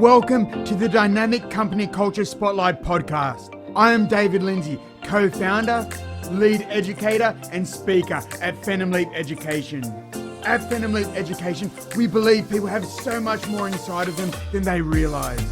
Welcome to the Dynamic Company Culture Spotlight podcast. I am David Lindsay, co-founder, lead educator, and speaker at Phantom Leap Education. At Phantom Leap Education, we believe people have so much more inside of them than they realize.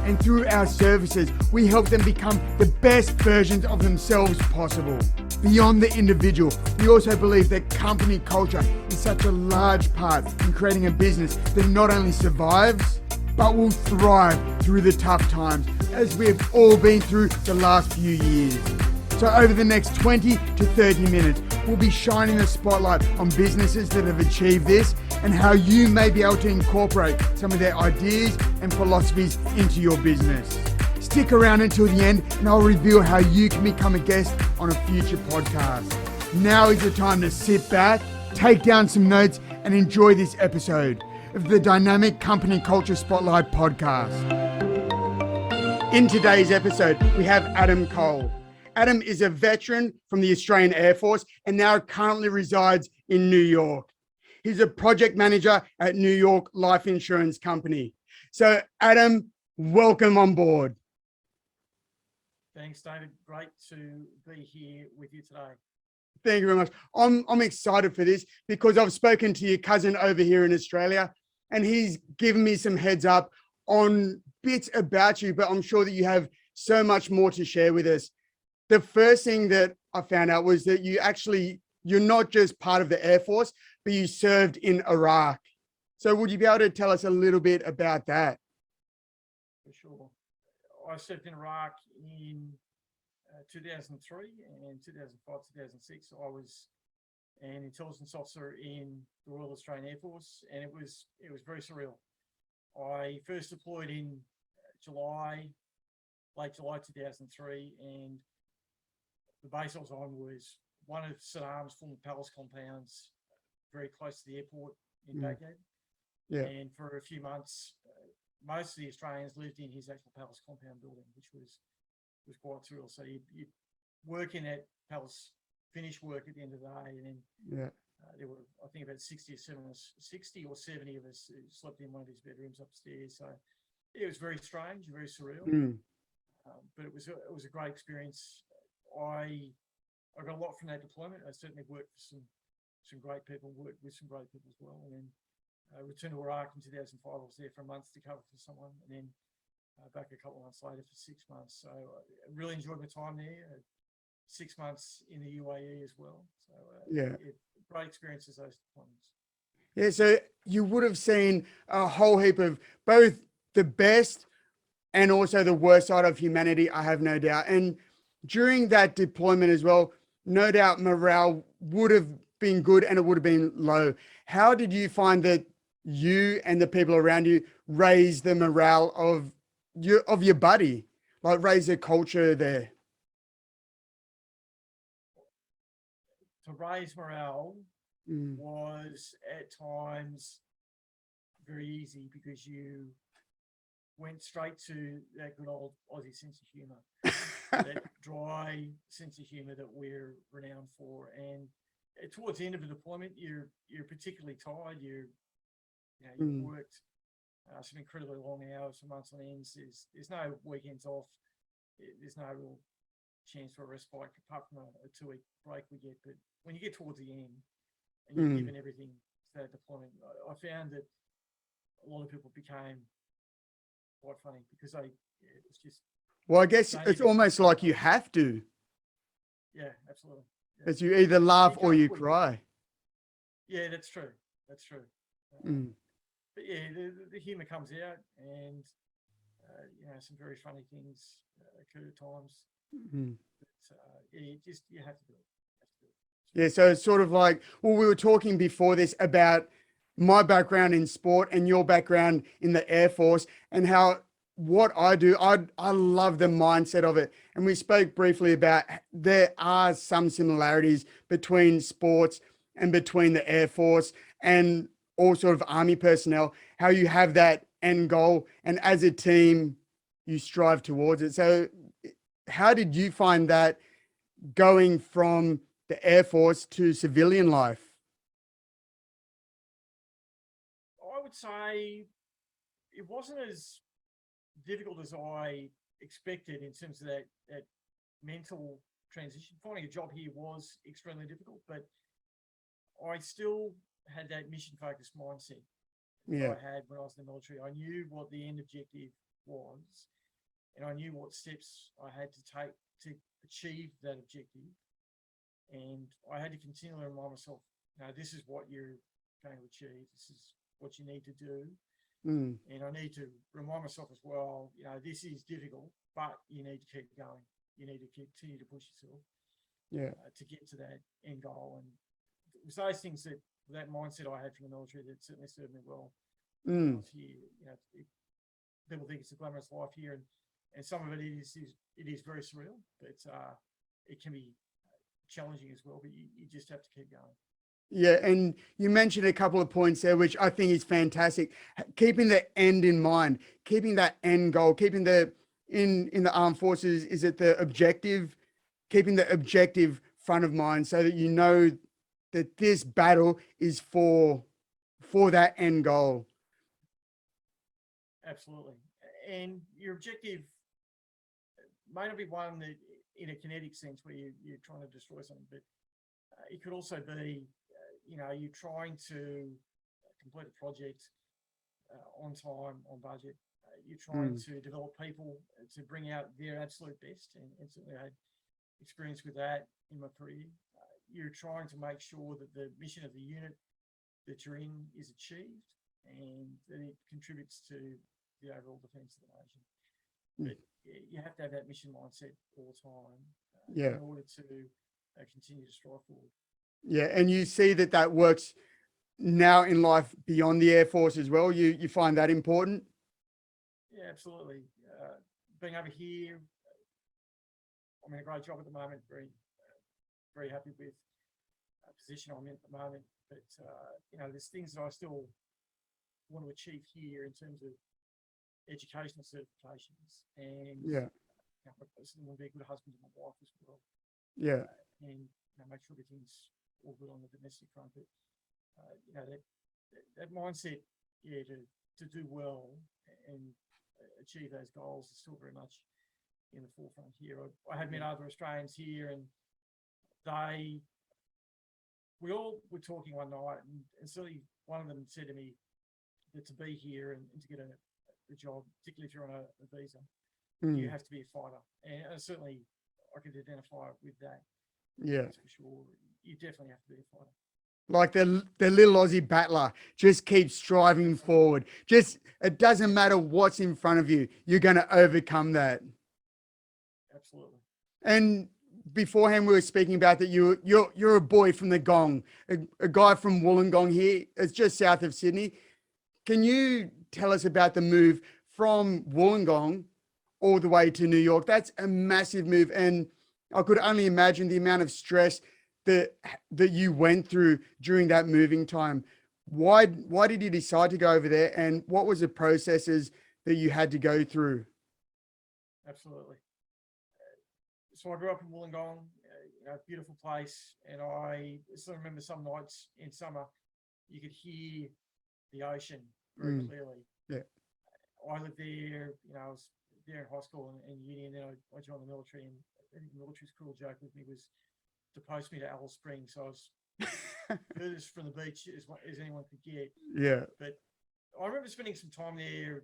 And through our services, we help them become the best versions of themselves possible. Beyond the individual, we also believe that company culture is such a large part in creating a business that not only survives, but will thrive through the tough times, as we have all been through the last few years. So over the next 20 to 30 minutes, we'll be shining the spotlight on businesses that have achieved this and how you may be able to incorporate some of their ideas and philosophies into your business. Stick around until the end and I'll reveal how you can become a guest on a future podcast. Now is the time to sit back, take down some notes and enjoy this episode of the Dynamic Company Culture Spotlight podcast. In today's episode, we have Adam Cole. Adam is a veteran from the Australian Air Force and now currently resides in New York. He's a project manager at New York Life Insurance Company. So Adam, welcome on board. Thanks, David. Great to be here with you today. Thank you very much. I'm excited for this because I've spoken to your cousin over here in Australia and he's given me some heads up on bits about you, but I'm sure that you have so much more to share with us. The first thing that I found out was that you're not just part of the Air Force, but you served in Iraq. So would you be able to tell us a little bit about that? For sure. I served in Iraq in 2003 and 2005, 2006. I was an intelligence officer in the Royal Australian Air Force, and it was very surreal. I first deployed in late July 2003, and the base I was on was one of Saddam's former palace compounds, very close to the airport in Baghdad. Yeah. And for a few months, most of the Australians lived in his actual palace compound building, which was quite surreal. So you work in that palace, finish work at the end of the day, and then there were, I think, about 60 or 70 of us who slept in one of his bedrooms upstairs. So it was very strange, very surreal, but it was a great experience. I got a lot from that deployment. I certainly worked for some great people, worked with some great people as well. And then I returned to Iraq in 2005. I was there for a month to cover for someone, and then back a couple of months later for 6 months. So I really enjoyed my time there. 6 months in the UAE as well. So great experiences, those deployments. Yeah, so you would have seen a whole heap of both the best and also the worst side of humanity, I have no doubt. And during that deployment as well, no doubt morale would have been good and it would have been low. How did you find that you and the people around you raise the morale of your buddy, like raise the culture there? To raise morale was at times very easy because you went straight to that good old Aussie sense of humour, that dry sense of humour that we're renowned for. And towards the end of the deployment, you're particularly tired. You've worked some incredibly long hours for months on ends. There's no weekends off. There's no real chance for a respite apart from a 2-week break we get. But when you get towards the end and you've given everything to that deployment, I found that a lot of people became quite funny because it was just. Well, I guess it's almost like you have to. Yeah, absolutely. Yeah. As you either laugh or you cry. Yeah, that's true. That's true. But yeah, the humour comes out, and some very funny things occur at times. But, you have to do it. Yeah, so it's sort of like, well, we were talking before this about my background in sport and your background in the Air Force and how what I do, I love the mindset of it. And we spoke briefly about there are some similarities between sports and between the Air Force and all sort of Army personnel, how you have that end goal and as a team, you strive towards it. So how did you find that going from the Air Force to civilian life? I would say it wasn't as difficult as I expected in terms of that mental transition. Finding a job here was extremely difficult, but I still had that mission-focused mindset that I had when I was in the military. I knew what the end objective was, and I knew what steps I had to take to achieve that objective. And I had to continually remind myself, this is what you're going to achieve. This is what you need to do. And I need to remind myself as well, this is difficult, but you need to keep going. You need to continue to push yourself to get to that end goal. And it was those things that mindset I had from the military that certainly served me well. When I was here, people think it's a glamorous life here, and some of it is very surreal, but it can be challenging as well. But you just have to keep going. Yeah, and you mentioned a couple of points there, which I think is fantastic. Keeping the end in mind, keeping that end goal, keeping in the armed forces, is it the objective? Keeping the objective front of mind so that you know that this battle is for that end goal. Absolutely. And your objective may not be one that in a kinetic sense where you're trying to destroy something, but it could also be, you're trying to complete a project on time, on budget. You're trying to develop people to bring out their absolute best, and certainly I had experience with that in my career. You're trying to make sure that the mission of the unit that you're in is achieved and that it contributes to the overall defence of the nation. But you have to have that mission mindset all the time in order to continue to strive forward. Yeah, and you see that works now in life beyond the Air Force as well. You find that important? Yeah, absolutely. Being over here, I'm in a great job at the moment. Very happy with the position I'm in at the moment. But there's things that I still want to achieve here in terms of educational certifications, and I still want to be a good husband to my wife as well. And make sure everything's all good on the domestic front. But that mindset, to do well and achieve those goals is still very much in the forefront here. I have met other Australians here, and we all were talking one night, and certainly one of them said to me that to be here and to get a job, particularly if you're on a visa, you have to be a fighter. And certainly I could identify with that. Yeah. That's for sure. You definitely have to be a fighter. Like the little Aussie battler, just keep striving forward. It doesn't matter what's in front of you. You're going to overcome that. Absolutely. And beforehand, we were speaking about that you're a boy from the Gong, a guy from Wollongong here. It's just south of Sydney. Can you tell us about the move from Wollongong all the way to New York? That's a massive move, and I could only imagine the amount of stress that you went through during that moving time. Why did you decide to go over there, and what was the processes that you had to go through? Absolutely. So I grew up in Wollongong, a beautiful place, and I still remember some nights in summer you could hear the ocean very clearly. Yeah. I lived there, I was there in high school and uni, and then I joined the military, and I think the military's cruel joke with me was to post me to Alice Springs. So I was furthest from the beach as anyone could get. Yeah. But I remember spending some time there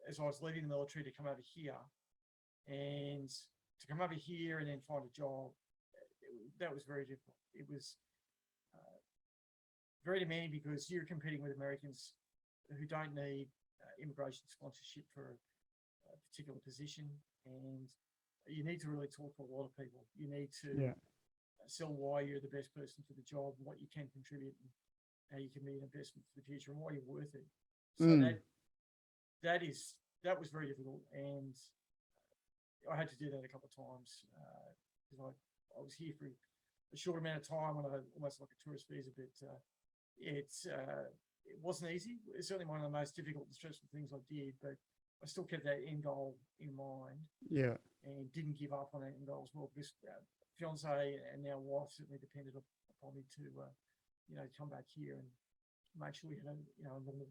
as I was leaving the military to come over here. And to come over here and then find a job, that was very difficult. It was very demanding because you're competing with Americans who don't need immigration sponsorship for a particular position, and you need to really talk to a lot of people. You need to sell why you're the best person for the job, what you can contribute, and how you can be an investment for the future, and why you're worth it. So that was very difficult, and I had to do that a couple of times because I was here for a short amount of time on almost like a tourist visa, but it wasn't easy. It's certainly one of the most difficult and stressful things I did, but I still kept that end goal in mind. Yeah. And didn't give up on that end goal as well, because fiance and now wife certainly depended upon me to, come back here and make sure we had a normal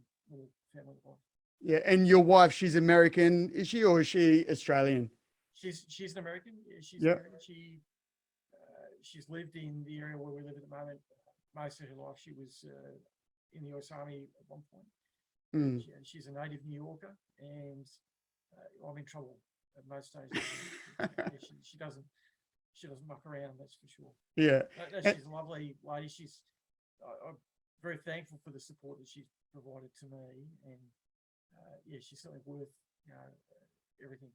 family life. Yeah. And your wife, she's American, is she, or is she Australian? She's an American. Yeah, she's Yep. American. She's lived in the area where we live at the moment most of her life. She was in the US Army at one point. Mm. She's a native New Yorker, and I'm in trouble at most stages. She doesn't muck around, that's for sure. Yeah. She's a lovely lady. I'm very thankful for the support that she's provided to me, and yeah, she's certainly worth everything.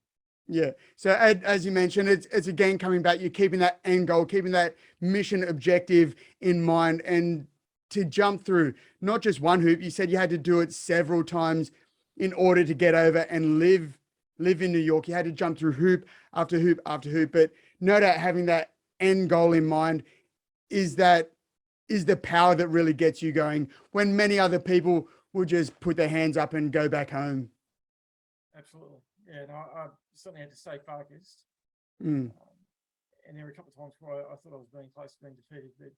Yeah. So as you mentioned, it's again coming back. You're keeping that end goal, keeping that mission objective in mind, and to jump through not just one hoop. You said you had to do it several times in order to get over and live in New York. You had to jump through hoop after hoop after hoop. But no doubt having that end goal in mind is the power that really gets you going when many other people will just put their hands up and go back home. Absolutely. Yeah, no, I certainly had to stay focused. Mm. And there were a couple of times where I thought I was being close to being defeated, but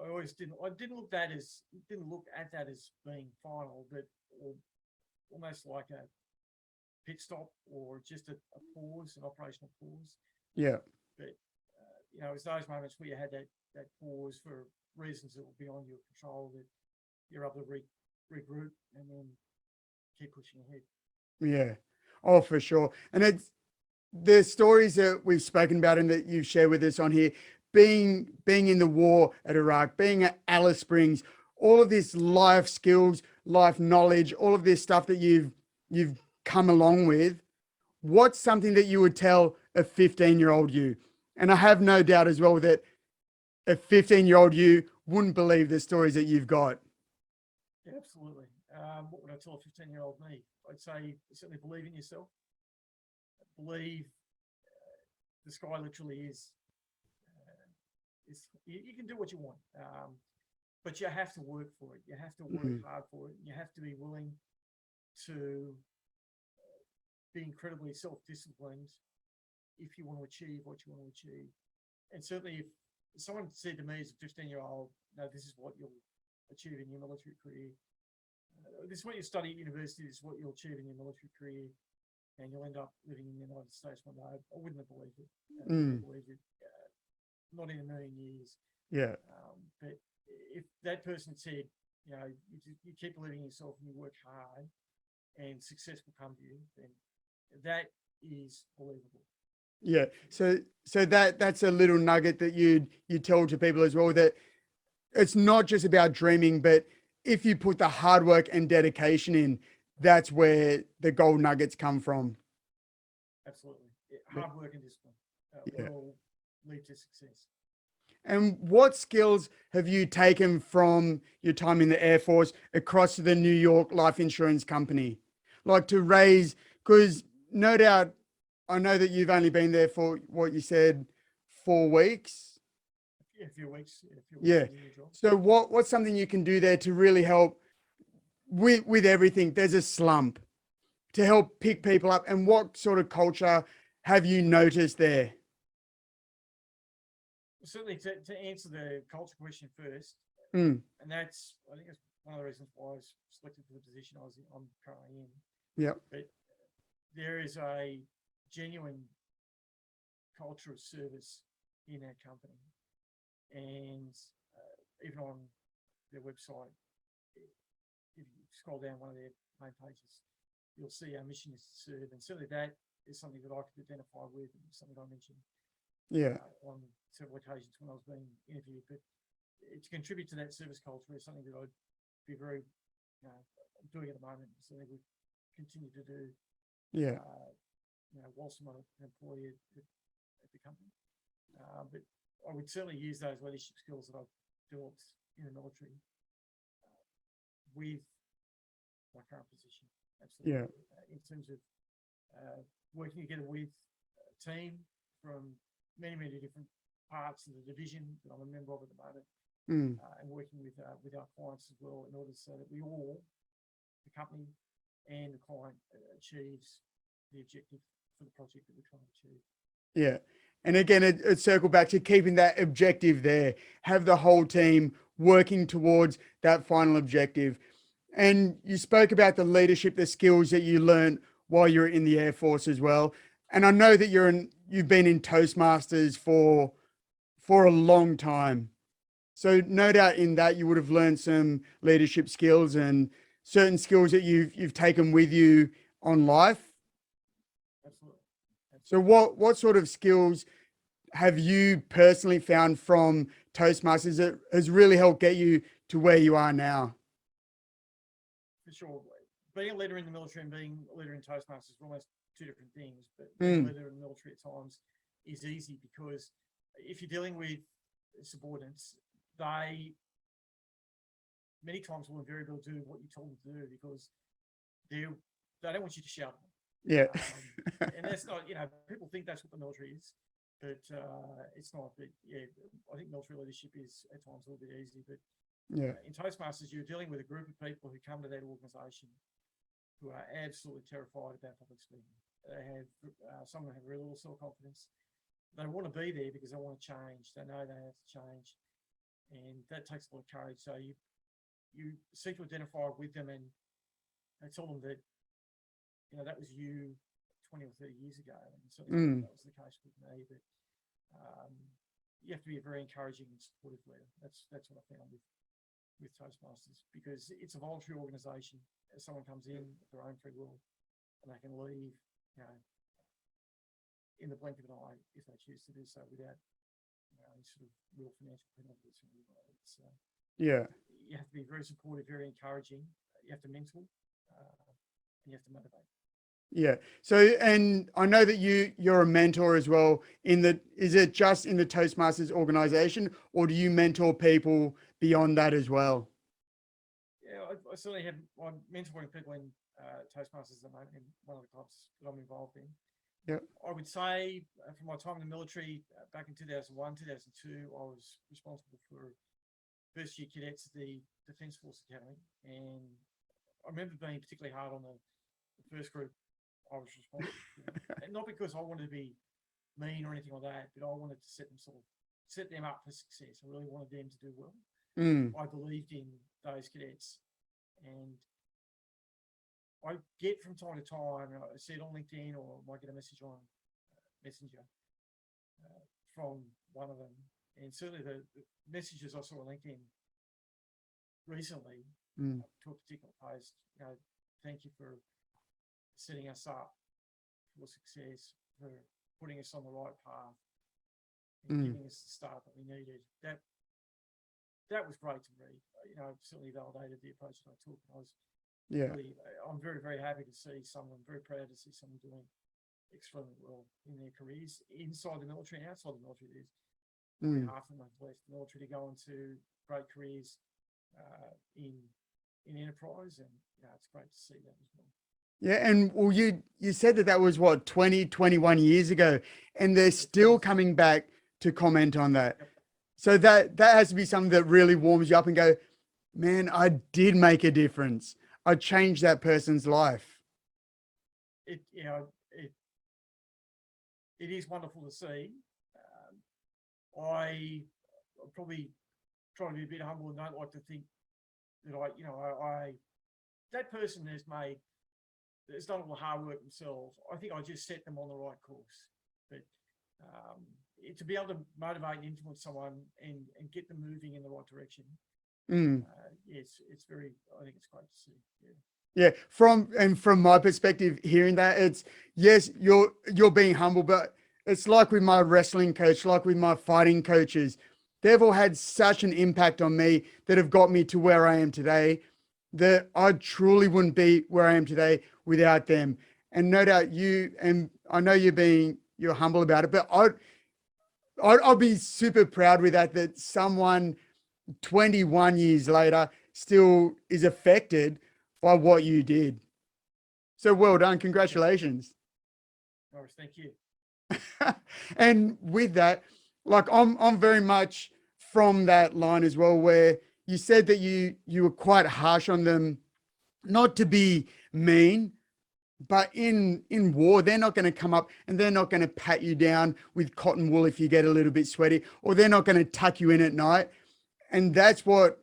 I didn't look at that as being final, but almost like a pit stop or just a pause, an operational pause. Yeah. But it was those moments where you had that pause for reasons that were beyond your control that you're able to regroup and then keep pushing ahead. Yeah. Oh, for sure. And it's the stories that we've spoken about and that you've shared with us on here, being in the war at Iraq, being at Alice Springs, all of this life skills, life knowledge, all of this stuff that you've come along with. What's something that you would tell a 15-year-old you? And I have no doubt as well that a 15-year-old you wouldn't believe the stories that you've got. Yeah, absolutely. What would I tell a 15-year-old me? I'd say certainly believe in yourself. Believe the sky literally is. You can do what you want, but you have to work for it. You have to work hard for it. You have to be willing to be incredibly self-disciplined if you want to achieve what you want to achieve. And certainly, if someone said to me as a 15-year-old, "No, this is what you'll achieve in your military career. This is what you study at university. This is what you'll achieve in your military career, and you'll end up living in the United States one day." I wouldn't have believed it. I wouldn't have believed it. Not in a million years. Yeah. But if that person said, you keep believing in yourself and you work hard, and success will come to you, then that is believable. Yeah. So that's a little nugget that you tell to people as well, that it's not just about dreaming, but if you put the hard work and dedication in, that's where the gold nuggets come from. Absolutely. Hard work and discipline will lead to success. And what skills have you taken from your time in the Air Force across to the New York life insurance company? Like to raise, because no doubt, I know that you've only been there for what you said, 4 weeks. Yeah, a few weeks. Yeah. So what's something you can do there to really help with everything? There's a slump, to help pick people up, and what sort of culture have you noticed there? Certainly, to answer the culture question first, and I think that's one of the reasons why I was selected for the position I'm currently in. Yeah. But there is a genuine culture of service in our company, and even on their website, if you scroll down one of their main pages, you'll see our mission is to serve, and certainly that is something that I could identify with, and something I mentioned on several occasions when I was being interviewed. But to contribute to that service culture is something that I'd be very doing at the moment, something we continue to do. Whilst I'm an employee at the company, but I would certainly use those leadership skills that I've developed in the military with my current position. Absolutely. In terms of working together with a team from many different parts of the division that I'm a member of at the moment, and working with our clients as well, in order so that we all, the company and the client, achieves the objective for the project that we're trying to achieve. Yeah. And again, it circled back to keeping that objective there, have the whole team working towards that final objective. And you spoke about the leadership, the skills that you learned while you're in the Air Force as well. And I know that you've been in Toastmasters for a long time. So no doubt in that you would have learned some leadership skills and certain skills that you've taken with you on life. Absolutely. So what sort of skills have you personally found from Toastmasters that has really helped get you to where you are now? For sure. Being a leader in the military and being a leader in Toastmasters are almost two different things, but being a leader in the military at times is easy because if you're dealing with subordinates, they many times will invariably do what you told them to do because they don't want you to shout at them. Yeah. And that's not, people think that's what the military is, but it's not. But yeah, I think military leadership is at times a little bit easy, but Yeah. in Toastmasters, you're dealing with a group of people who come to that organisation who are absolutely terrified about public speaking. They have some of them have very little self-confidence. They want to be there because they want to change. They know they have to change, and that takes a lot of courage. So you seek to identify with them and tell them that that was you 20 or 30 years ago, and certainly that was the case with me. But you have to be a very encouraging and supportive leader. That's what I found with Toastmasters, because it's a voluntary organisation. If someone comes in of their own free will, and they can leave, in the blink of an eye if they choose to do so without any sort of real financial penalties. Yeah. You have to be very supportive, very encouraging. You have to mentor, and you have to motivate. Yeah. So, and I know that you're a mentor as well. Is it just in the Toastmasters organization, or do you mentor people beyond that as well? Yeah, I certainly I'm mentoring people in Toastmasters at the moment in one of the clubs that I'm involved in. Yeah. I would say from my time in the military back in 2001, 2002, I was responsible for first year cadets at the Defence Force Academy. And I remember being particularly hard on the first group I was responsible for. And not because I wanted to be mean or anything like that, but I wanted to set them up for success. I really wanted them to do well. I believed in those cadets. And I get from time to time, I see it on LinkedIn or I might get a message on Messenger from one of them. And certainly the messages I saw on LinkedIn recently to a particular post, thank you for setting us up for success, for putting us on the right path and giving us the start that we needed. That was great to read. Certainly validated the approach that I took. I'm very, very happy to see someone, very proud to see someone doing extremely well in their careers inside the military and outside the military. There's half of them have left the military to go into great careers in enterprise, and it's great to see that as well. Yeah, and well, you said that was what 20, 21 years ago, and they're still coming back to comment on that. Yep. So that has to be something that really warms you up and go, man, I did make a difference. I changed that person's life. It is wonderful to see. I probably try to be a bit humble and don't like to think that that person has done all the hard work themselves. I think I just set them on the right course. But to be able to motivate and influence someone and get them moving in the right direction, it's very. I think it's great to see. Yeah. From my perspective, hearing that, it's yes, you're being humble, but it's like with my wrestling coach, like with my fighting coaches, they've all had such an impact on me that have got me to where I am today, that I truly wouldn't be where I am today without them. And no doubt and I know you're humble about it, but I'd be super proud with that someone 21 years later still is affected by what you did. So well done. Congratulations. Norris, thank you. And with that, like I'm very much from that line as well, where you said that you were quite harsh on them, not to be mean, but in war, they're not going to come up and they're not going to pat you down with cotton wool if you get a little bit sweaty, or they're not going to tuck you in at night. And that's what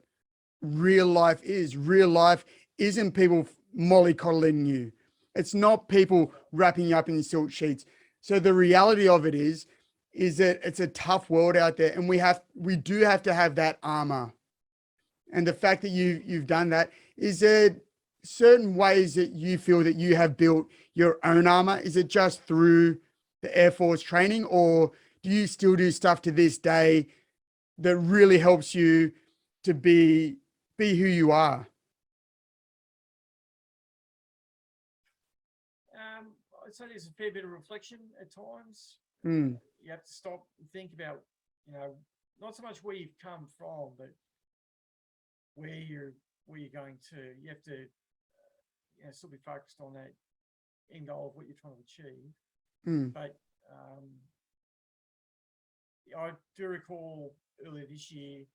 real life is. Real life isn't people mollycoddling you. It's not people wrapping you up in silk sheets. So the reality of it is that it's a tough world out there, and we do have to have that armor. And the fact that you've done that, is there certain ways that you feel that you have built your own armor? Is it just through the Air Force training, or do you still do stuff to this day that really helps you to be who you are? I'd say there's a fair bit of reflection at times. Mm. You have to stop and think about, not so much where you've come from, but where you're going to. You have to still be focused on that end goal of what you're trying to achieve. But I do recall earlier this year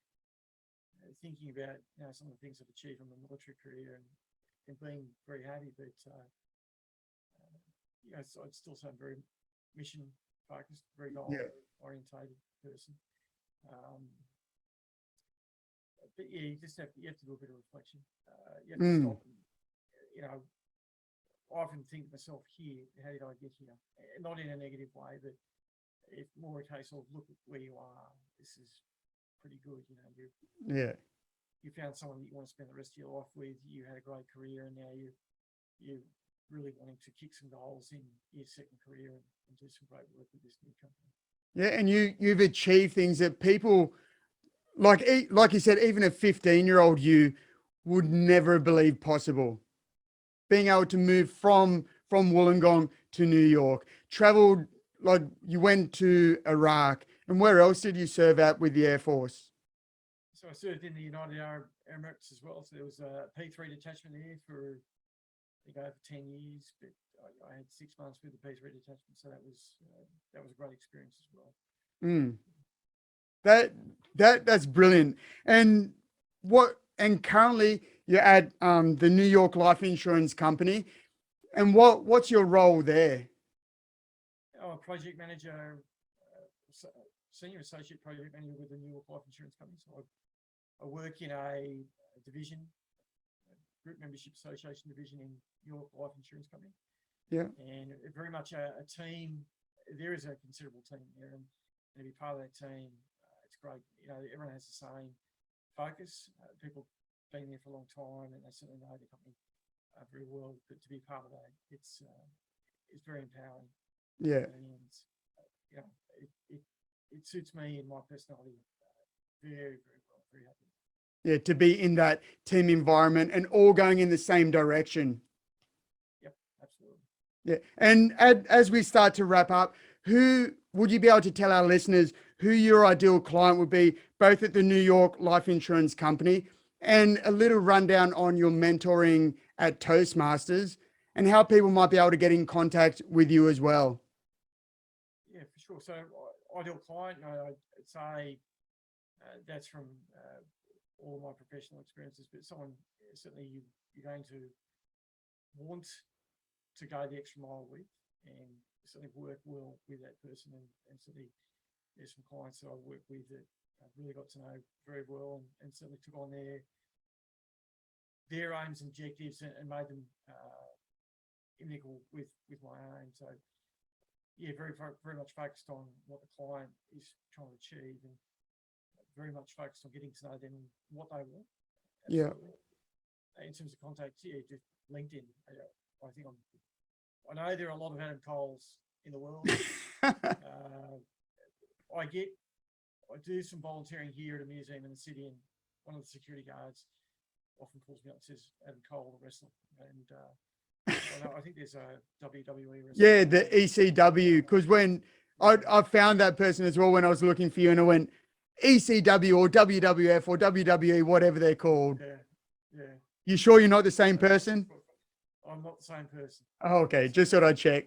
thinking about some of the things I've achieved in my military career and being very happy, but I'd still say I'm very mission focused, very goal orientated person. But you just have to do a bit of reflection. You have to stop. I often think to myself, here, how did I get here? Not in a negative way, but it's more a case of, look at where you are. This is pretty good. You found someone that you want to spend the rest of your life with. You had a great career, and now you're really wanting to kick some goals in your second career and do some great work with this new company. Yeah, and you've achieved things that people, like you said, even a 15-year-old you would never believe possible. Being able to move from Wollongong to New York, traveled, like you went to Iraq, and where else did you serve at with the Air Force? So I served in the United Arab Emirates as well. So there was a P3 detachment there for, I think, over 10 years, but I had 6 months with the P3 detachment. So that was a great experience as well. That's brilliant. And currently you're at the New York Life Insurance Company. And what's your role there? I'm a project manager, senior associate project manager with the New York Life Insurance Company. So I work in a division, a group membership association division in New York Life Insurance Company. Yeah. And very much a team. There is a considerable team there, and to be part of that team, it's great. Everyone has the same focus. People been there for a long time, and they certainly know the company very well. But to be part of that, it's very empowering. Yeah. And it suits me and my personality very, very well. Very happy. Yeah, to be in that team environment and all going in the same direction. Yep, absolutely. Yeah, and as we start to wrap up, who would you be able to tell our listeners who your ideal client would be, both at the New York Life Insurance Company, and a little rundown on your mentoring at Toastmasters, and how people might be able to get in contact with you as well? Yeah, for sure. So ideal client, I'd say that's from all of my professional experiences, but someone certainly you're going to want to go the extra mile with, and certainly work well with that person. And certainly there's some clients that I've worked with that I've really got to know very well, and certainly took on their aims and objectives and made them identical with my own. So yeah, very much focused on what the client is trying to achieve, and very much focused on getting to know them, what they want. Absolutely. Yeah. In terms of contacts, just LinkedIn. I know there are a lot of Adam Coles in the world. I do some volunteering here at a museum in the city, and one of the security guards often calls me up and says, Adam Cole, the wrestler. And I think there's a WWE wrestler. Yeah, the ECW, because when I found that person as well when I was looking for you, and I went, ECW or WWF or WWE, whatever they're called. Yeah. You sure you're not the same person? I'm not the same person. Oh, okay, just thought I'd check.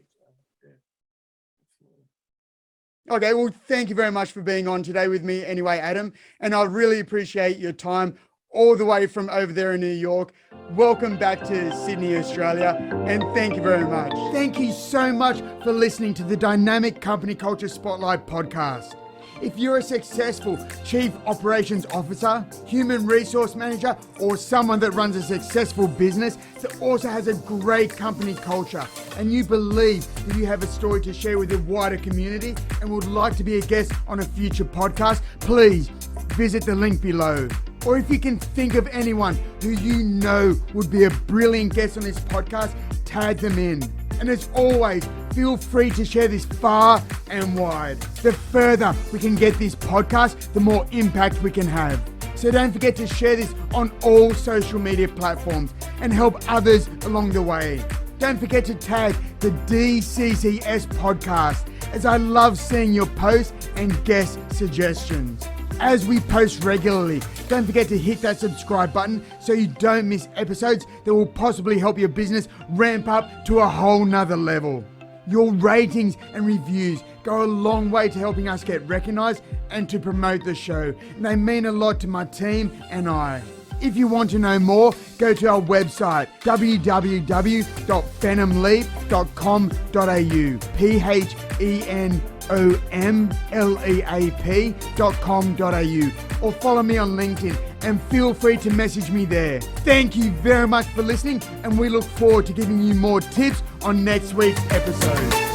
Okay, well, thank you very much for being on today with me anyway, Adam. And I really appreciate your time all the way from over there in New York. Welcome back to Sydney, Australia. And thank you very much. Thank you so much for listening to the Dynamic Company Culture Spotlight podcast. If you're a successful Chief Operations Officer, Human Resource Manager, or someone that runs a successful business that also has a great company culture, and you believe that you have a story to share with the wider community and would like to be a guest on a future podcast, please visit the link below. Or if you can think of anyone who you know would be a brilliant guest on this podcast, tag them in. And as always, feel free to share this far and wide. The further we can get this podcast, the more impact we can have. So don't forget to share this on all social media platforms and help others along the way. Don't forget to tag the DCCS podcast, as I love seeing your posts and guest suggestions. As we post regularly, don't forget to hit that subscribe button so you don't miss episodes that will possibly help your business ramp up to a whole nother level. Your ratings and reviews go a long way to helping us get recognized and to promote the show, and they mean a lot to my team and I. If you want to know more, go to our website, www.phenomleap.com.au, or follow me on LinkedIn and feel free to message me there. Thank you very much for listening, and we look forward to giving you more tips on next week's episode.